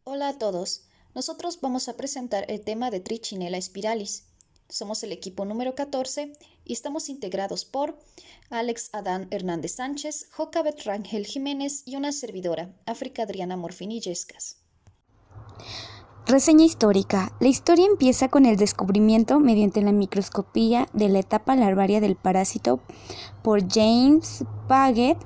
Hola a todos. Nosotros vamos a presentar el tema de Trichinella spiralis. Somos el equipo número 14 y estamos integrados por Alex Adán Hernández Sánchez, Jocabet Rangel Jiménez y una servidora, África Adriana Morfini Yescas. Reseña histórica. La historia empieza con el descubrimiento mediante la microscopía de la etapa larvaria del parásito por James Paget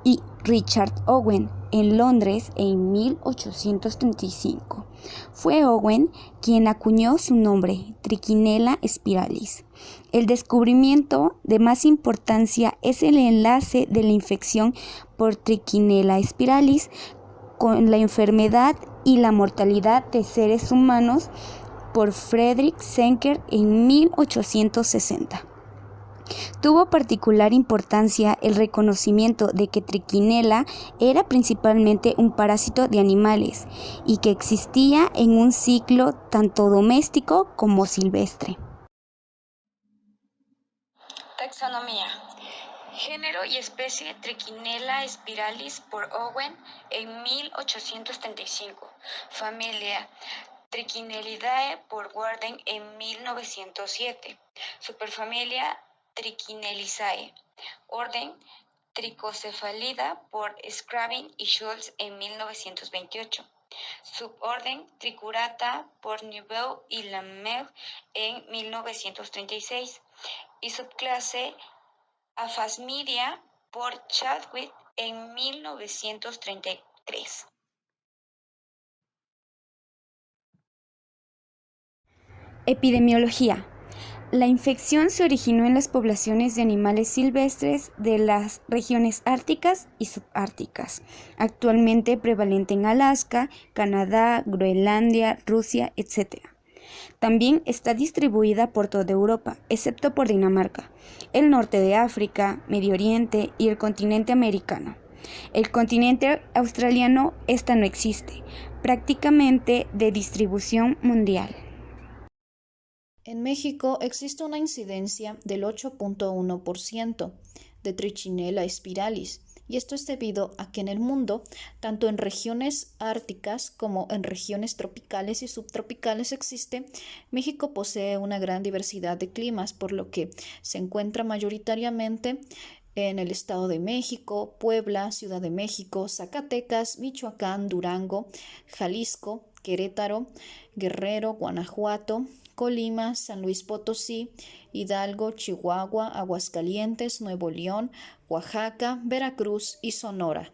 y Richard Owen en Londres en 1835. Fue Owen quien acuñó su nombre, Trichinella spiralis. El descubrimiento de más importancia es el enlace de la infección por Trichinella spiralis con la enfermedad y la mortalidad de seres humanos por Frederick Senker en 1860. Tuvo particular importancia el reconocimiento de que Trichinella era principalmente un parásito de animales y que existía en un ciclo tanto doméstico como silvestre. Taxonomía. Género y especie Trichinella spiralis por Owen en 1835. Familia Trichinellidae por Warden en 1907. Superfamilia Trichinellisae. Orden Trichocephalida por Scravin y Schultz en 1928. Suborden Tricurata por Neuville y Lamel en 1936 y subclase Aphasmidia por Chadwick en 1933. Epidemiología. La infección se originó en las poblaciones de animales silvestres de las regiones árticas y subárticas, actualmente prevalente en Alaska, Canadá, Groenlandia, Rusia, etc. También está distribuida por toda Europa, excepto por Dinamarca, el norte de África, Medio Oriente y el continente americano. El continente australiano, esta no existe, prácticamente de distribución mundial. En México existe una incidencia del 8.1% de Trichinella spiralis, y esto es debido a que en el mundo, tanto en regiones árticas como en regiones tropicales y subtropicales México posee una gran diversidad de climas, por lo que se encuentra mayoritariamente en el Estado de México, Puebla, Ciudad de México, Zacatecas, Michoacán, Durango, Jalisco, Querétaro, Guerrero, Guanajuato, Colima, San Luis Potosí, Hidalgo, Chihuahua, Aguascalientes, Nuevo León, Oaxaca, Veracruz y Sonora,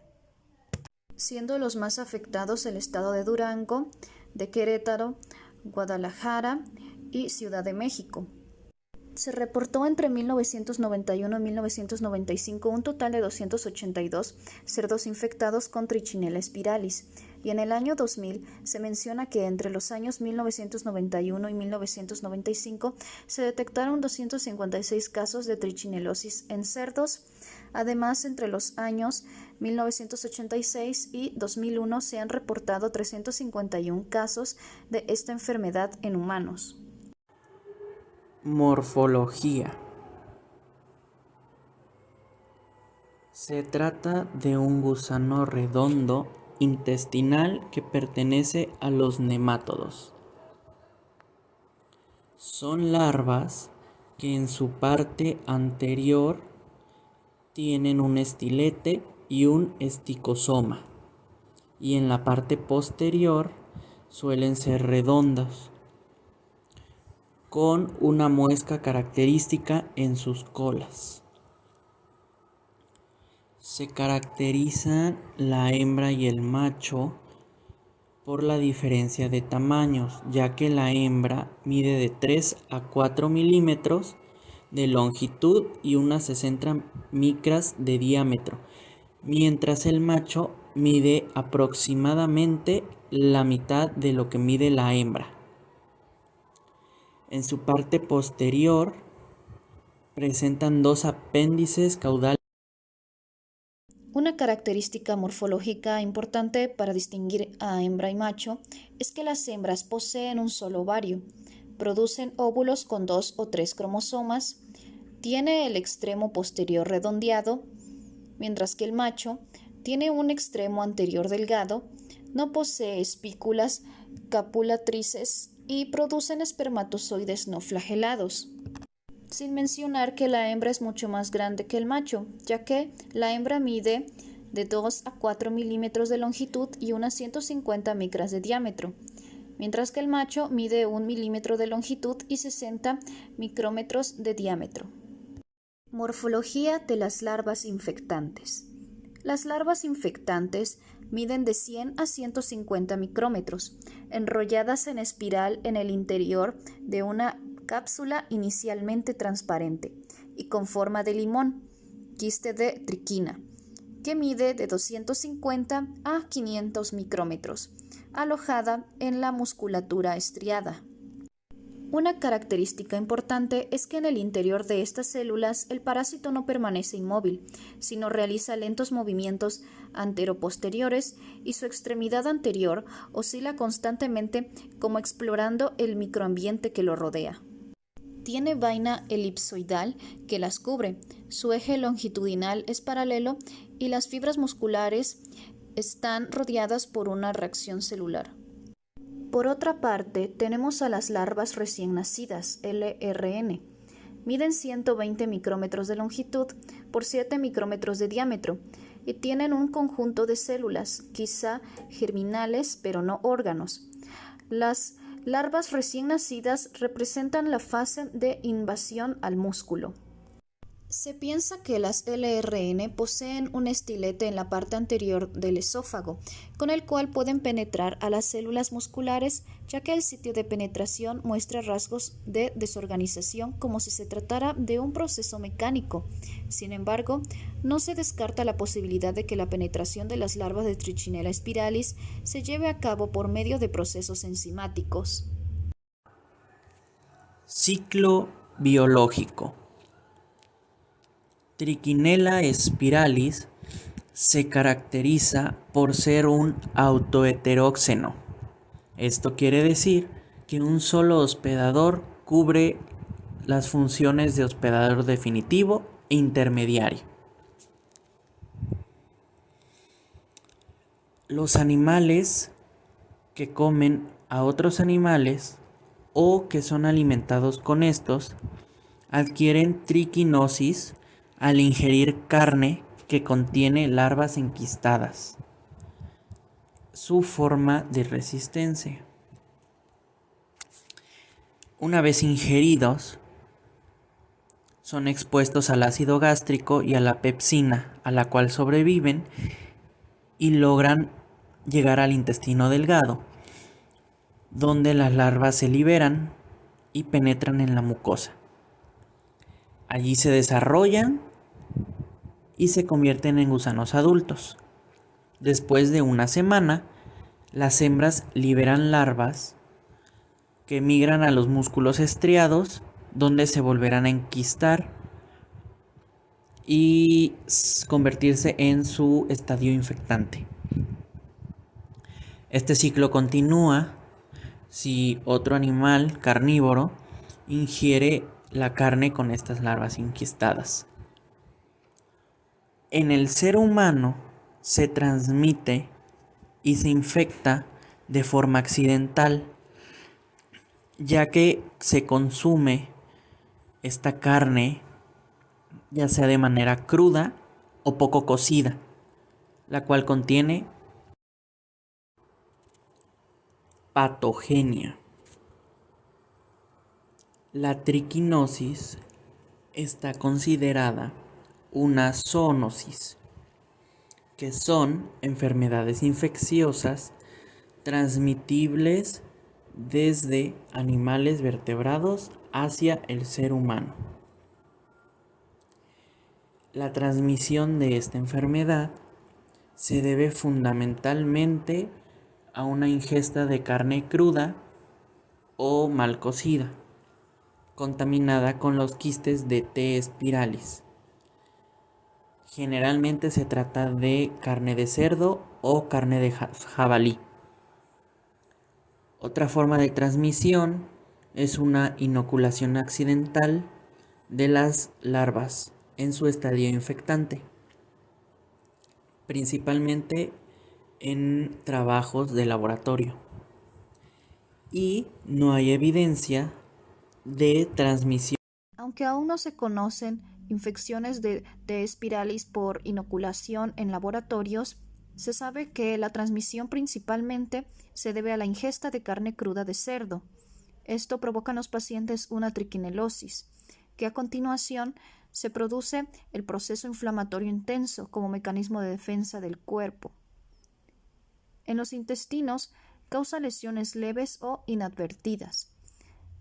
siendo los más afectados el estado de Durango, de Querétaro, Guadalajara y Ciudad de México. Se reportó entre 1991 y 1995 un total de 282 cerdos infectados con Trichinella spiralis, y en el año 2000 se menciona que entre los años 1991 y 1995 se detectaron 256 casos de trichinellosis en cerdos. Además, entre los años 1986 y 2001 se han reportado 351 casos de esta enfermedad en humanos. Morfología. Se trata de un gusano redondo intestinal que pertenece a los nemátodos. Son larvas que en su parte anterior tienen un estilete y un esticosoma, y en la parte posterior suelen ser redondas, con una muesca característica en sus colas. Se caracterizan la hembra y el macho por la diferencia de tamaños, ya que la hembra mide de 3 a 4 milímetros de longitud y unas 60 micras de diámetro, mientras el macho mide aproximadamente la mitad de lo que mide la hembra. En su parte posterior presentan dos apéndices caudales. Una característica morfológica importante para distinguir a hembra y macho es que las hembras poseen un solo ovario, producen óvulos con 2 o 3 cromosomas, tiene el extremo posterior redondeado, mientras que el macho Tiene un extremo anterior delgado, no posee espículas copulatrices y producen espermatozoides no flagelados. Sin mencionar que la hembra es mucho más grande que el macho, ya que la hembra mide de 2 a 4 milímetros de longitud y unas 150 micras de diámetro, mientras que el macho mide 1 milímetro de longitud y 60 micrómetros de diámetro. Morfología de las larvas infectantes. Las larvas infectantes miden de 100 a 150 micrómetros, enrolladas en espiral en el interior de una cápsula inicialmente transparente y con forma de limón, quiste de triquina, que mide de 250 a 500 micrómetros, alojada en la musculatura estriada. Una característica importante es que en el interior de estas células el parásito no permanece inmóvil, sino realiza lentos movimientos anteroposteriores y su extremidad anterior oscila constantemente como explorando el microambiente que lo rodea. Tiene vaina elipsoidal que las cubre, su eje longitudinal es paralelo y las fibras musculares están rodeadas por una reacción celular. Por otra parte, tenemos a las larvas recién nacidas, LRN. Miden 120 micrómetros de longitud por 7 micrómetros de diámetro y tienen un conjunto de células, quizá germinales pero no órganos. Las larvas recién nacidas representan la fase de invasión al músculo. Se piensa que las LRN poseen un estilete en la parte anterior del esófago, con el cual pueden penetrar a las células musculares, ya que el sitio de penetración muestra rasgos de desorganización como si se tratara de un proceso mecánico. Sin embargo, no se descarta la posibilidad de que la penetración de las larvas de Trichinella spiralis se lleve a cabo por medio de procesos enzimáticos. Ciclo biológico. Trichinella spiralis se caracteriza por ser un autoheteróxeno. Esto quiere decir que un solo hospedador cubre las funciones de hospedador definitivo e intermediario. Los animales que comen a otros animales o que son alimentados con estos adquieren triquinosis al ingerir carne que contiene larvas enquistadas. Su forma de resistencia. Una vez ingeridos, son expuestos al ácido gástrico y a la pepsina, a la cual sobreviven y logran llegar al intestino delgado, donde las larvas se liberan y penetran en la mucosa. Allí se desarrollan y se convierten en gusanos adultos. Después de una semana, las hembras liberan larvas que migran a los músculos estriados, donde se volverán a enquistar y convertirse en su estadio infectante. Este ciclo continúa si otro animal carnívoro ingiere la carne con estas larvas enquistadas. En el ser humano se transmite y se infecta de forma accidental, ya que se consume esta carne ya sea de manera cruda o poco cocida, la cual contiene patogenia. La triquinosis está considerada una zoonosis, que son enfermedades infecciosas transmitibles desde animales vertebrados hacia el ser humano. La transmisión de esta enfermedad se debe fundamentalmente a una ingesta de carne cruda o mal cocida, contaminada con los quistes de T. spiralis. Generalmente se trata de carne de cerdo o carne de jabalí. Otra forma de transmisión es una inoculación accidental de las larvas en su estadio infectante. principalmente en trabajos de laboratorio. Y no hay evidencia de transmisión. Aunque aún no se conocen infecciones de Spiralis por inoculación en laboratorios, se sabe que la transmisión principalmente se debe a la ingesta de carne cruda de cerdo. Esto provoca en los pacientes una triquinelosis, que a continuación se produce el proceso inflamatorio intenso como mecanismo de defensa del cuerpo. En los intestinos causa lesiones leves o inadvertidas.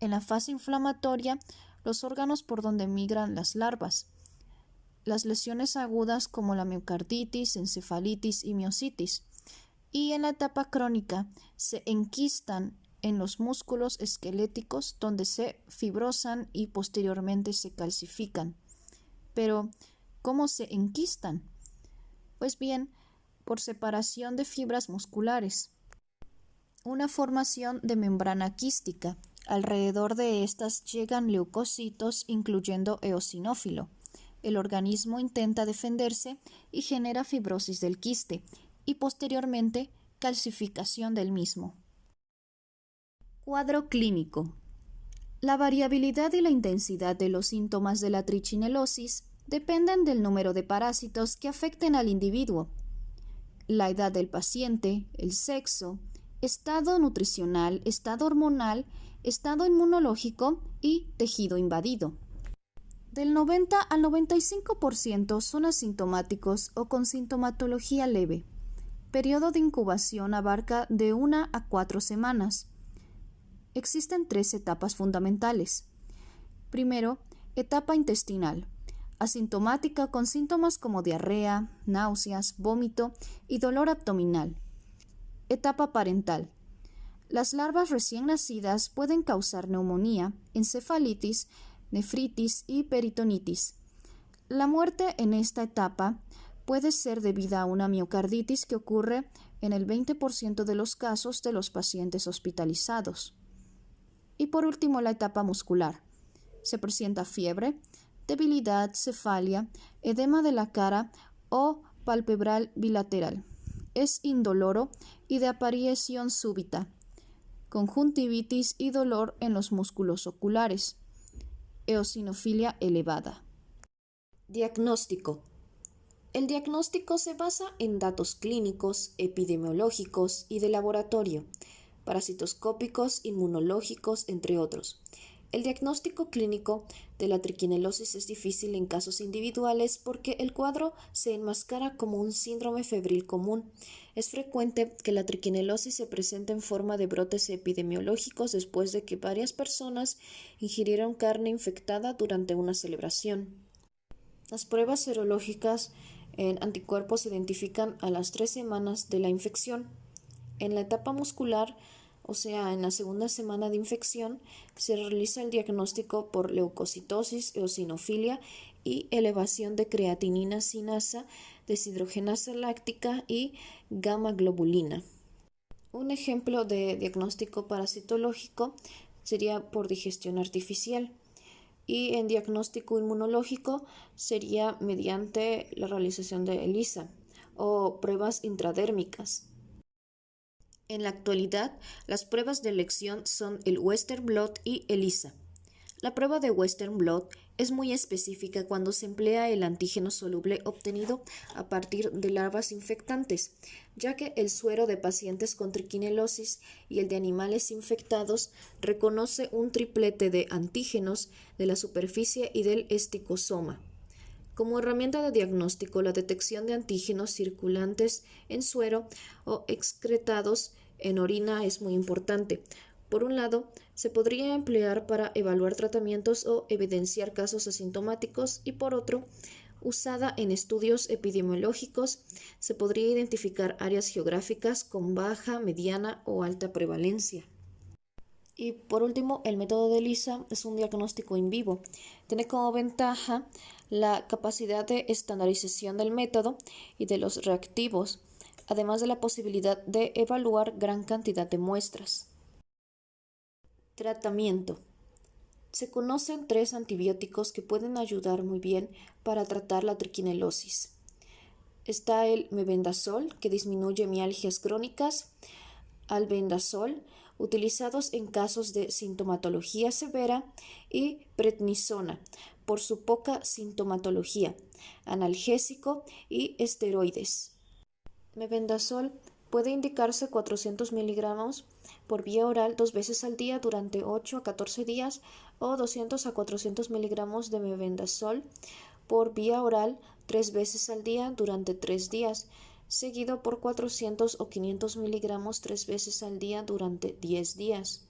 En la fase inflamatoria, los órganos por donde migran las larvas. Las lesiones agudas como la miocarditis, encefalitis y miositis. Y en la etapa crónica se enquistan en los músculos esqueléticos donde se fibrosan y posteriormente se calcifican. Pero, ¿cómo se enquistan? Pues bien, por separación de fibras musculares. Una formación de membrana quística. Alrededor de estas llegan leucocitos, incluyendo eosinófilo. El organismo intenta defenderse y genera fibrosis del quiste y posteriormente calcificación del mismo. Cuadro clínico. La variabilidad y la intensidad de los síntomas de la trichinelosis dependen del número de parásitos que afecten al individuo, la edad del paciente, el sexo, estado nutricional, estado hormonal, estado inmunológico y tejido invadido. Del 90 al 95% son asintomáticos o con sintomatología leve. Periodo de incubación abarca de 1 a 4 semanas. Existen 3 etapas fundamentales. Primero, etapa intestinal, asintomática con síntomas como diarrea, náuseas, vómito y dolor abdominal. Etapa parental. Las larvas recién nacidas pueden causar neumonía, encefalitis, nefritis y peritonitis. La muerte en esta etapa puede ser debida a una miocarditis que ocurre en el 20% de los casos de los pacientes hospitalizados. Y por último, la etapa muscular. Se presenta fiebre, debilidad, cefalia, edema de la cara o palpebral bilateral. Es indoloro y de aparición súbita. Conjuntivitis y dolor en los músculos oculares. Eosinofilia elevada. Diagnóstico. El diagnóstico se basa en datos clínicos, epidemiológicos y de laboratorio, parasitoscópicos, inmunológicos, entre otros. El diagnóstico clínico de la triquinelosis es difícil en casos individuales porque el cuadro se enmascara como un síndrome febril común. Es frecuente que la triquinelosis se presente en forma de brotes epidemiológicos después de que varias personas ingirieron carne infectada durante una celebración. Las pruebas serológicas en anticuerpos se identifican a las 3 semanas de la infección. En la etapa muscular, o sea, en la segunda semana de infección, se realiza el diagnóstico por leucocitosis, eosinofilia y elevación de creatinina sinasa, deshidrogenasa láctica y gamma globulina. Un ejemplo de diagnóstico parasitológico sería por digestión artificial. Y en diagnóstico inmunológico sería mediante la realización de ELISA o pruebas intradérmicas. En la actualidad, las pruebas de elección son el Western blot y ELISA. La prueba de Western blot es muy específica cuando se emplea el antígeno soluble obtenido a partir de larvas infectantes, ya que el suero de pacientes con triquinelosis y el de animales infectados reconoce un triplete de antígenos de la superficie y del esticosoma. Como herramienta de diagnóstico, la detección de antígenos circulantes en suero o excretados en orina es muy importante. Por un lado, se podría emplear para evaluar tratamientos o evidenciar casos asintomáticos y por otro, usada en estudios epidemiológicos, se podría identificar áreas geográficas con baja, mediana o alta prevalencia. Y por último, el método de ELISA es un diagnóstico in vivo. Tiene como ventaja la capacidad de estandarización del método y de los reactivos, además de la posibilidad de evaluar gran cantidad de muestras. Tratamiento. Se conocen 3 antibióticos que pueden ayudar muy bien para tratar la triquinelosis. Está el mebendazol, que disminuye mialgias crónicas, albendazol, utilizados en casos de sintomatología severa, y prednisona, por su poca sintomatología, analgésico y esteroides. Mebendazol puede indicarse 400 miligramos por vía oral 2 veces al día durante 8 a 14 días o 200 a 400 miligramos de mebendazol por vía oral 3 veces al día durante 3 días, seguido por 400 o 500 miligramos 3 veces al día durante 10 días.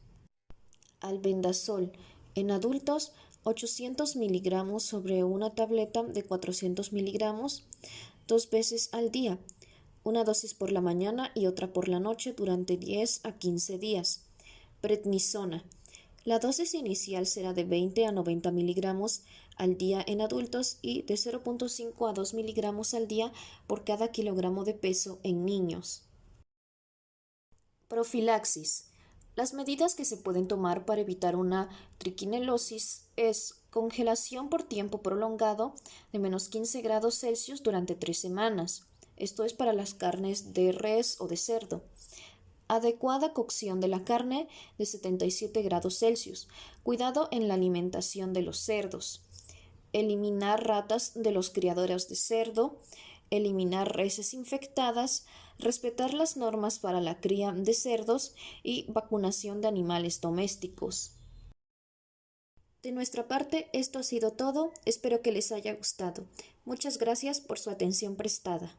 Albendazol en adultos 800 miligramos sobre una tableta de 400 miligramos 2 veces al día, una dosis por la mañana y otra por la noche durante 10 a 15 días. Prednisona. La dosis inicial será de 20 a 90 miligramos al día en adultos y de 0.5 a 2 miligramos al día por cada kilogramo de peso en niños. Profilaxis. Las medidas que se pueden tomar para evitar una triquinelosis es congelación por tiempo prolongado de menos 15 grados Celsius durante 3 semanas. Esto es para las carnes de res o de cerdo. Adecuada cocción de la carne de 77 grados Celsius. Cuidado en la alimentación de los cerdos. Eliminar ratas de los criadores de cerdo. Eliminar reses infectadas. Respetar las normas para la cría de cerdos y vacunación de animales domésticos. De nuestra parte, esto ha sido todo. Espero que les haya gustado. Muchas gracias por su atención prestada.